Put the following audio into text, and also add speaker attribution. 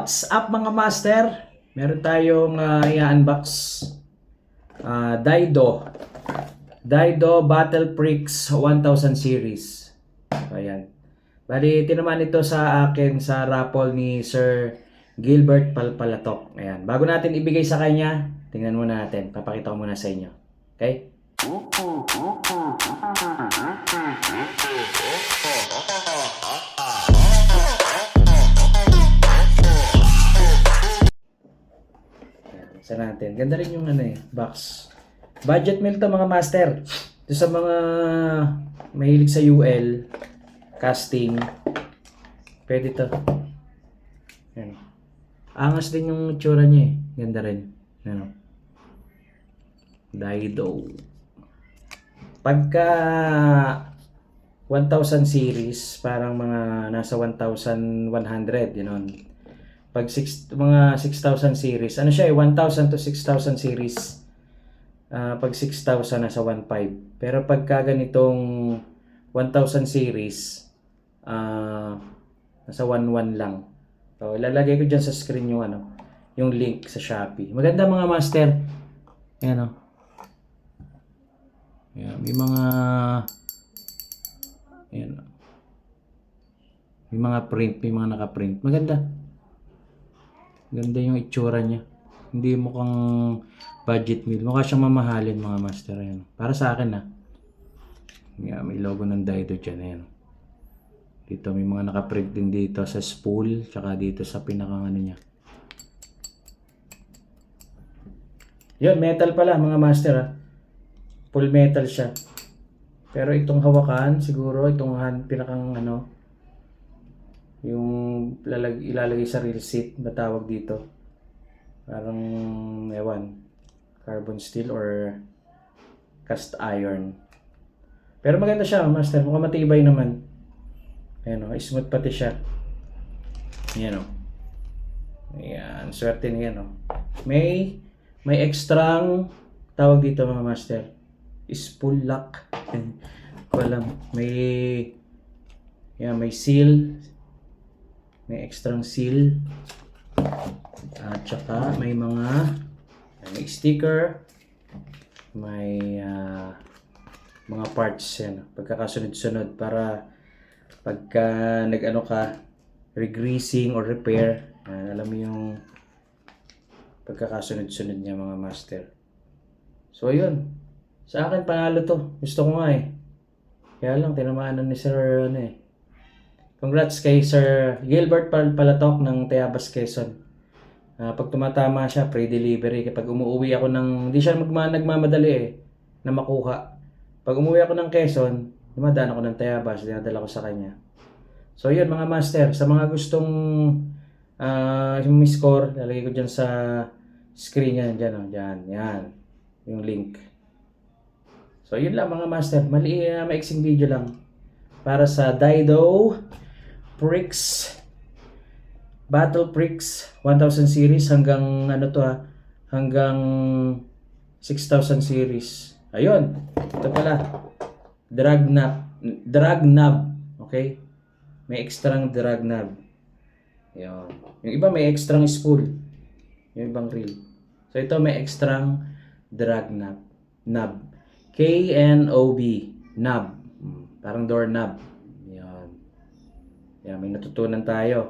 Speaker 1: What's up mga master? Meron tayong i-unbox Daido Battle Prix 1000 series. Ayan. Bali, tinamaan ito sa akin sa raffle ni Sir Gilbert Palpalatok. Ayan. Bago natin ibigay sa kanya, tingnan muna natin. Papakita ko muna sa inyo. Okay? Isa natin. Ganda rin yung box. Budget meal to mga master. Ito sa mga mahilig sa UL, casting. Pwede to. Yan. Angas din yung itsura niya eh. Ganda rin. Ano? Daido. Pagka 1000 series, parang mga nasa 1,100, yun. Pag mga 6,000 series, ano siya eh, 1,000 to 6,000 series. Pag 6,000 nasa 1,500. Pero pagka ganitong 1,000 series, nasa 1,100 lang. So, ilalagay ko dyan sa screen yung link sa Shopee. Maganda mga master. Ayan o. Ayan, may mga ayan o. May mga print, may mga naka-print. Maganda. Ganda yung itsura niya. Hindi mukhang budget meal. Mukha siyang mamahalin mga master. Ayan. Para sa akin yeah, may logo ng Daido dyan. Ayan. Dito may mga nakaprint din dito sa spool. Tsaka dito sa pinakang niya. Yun, metal pala mga master Full metal siya. Pero itong hawakan, siguro itong pinakang yung ilalagay sa reel seat, matawag dito. Parang, ewan, carbon steel or cast iron. Pero maganda siya, master. Mukhang matibay naman. Ayan o, smooth pati siya. Ayan o. Ayan, swerte niya May ekstrang, tawag dito mga master, spool lock. Ko alam. May seal. May extrang seal. At saka may may sticker. May mga parts yan. Pagkakasunod-sunod para pagka regreasing or repair, alam mo yung pagkakasunod-sunod niya mga master. So ayun. Sa akin panalo to. Gusto ko nga eh. Kaya lang tinamaan ni Sir Congrats kay Sir Gilbert Palatok ng Tayabas, Quezon. Pag tumatama siya, free delivery. Kapag umuwi ako hindi siya nagmamadali na makuha. Pag umuwi ako ng Quezon, dumadaan ako ng Tayabas, dinadala ko sa kanya. So yun mga master, sa mga gustong score, lalagay ko dyan sa screen yan, yan, yung link. So yun lang mga master, maiksing video lang para sa Daido Battle Prix 1000 series hanggang hanggang 6,000 series. Ayun, ito pala, drag knob, okay? May extrang drag knob. Ayun. Yung iba may extrang spool, yung ibang reel. So ito may extrang drag knob. K-N-O-B, knob. Parang doorknob. Yan, may natutunan tayo.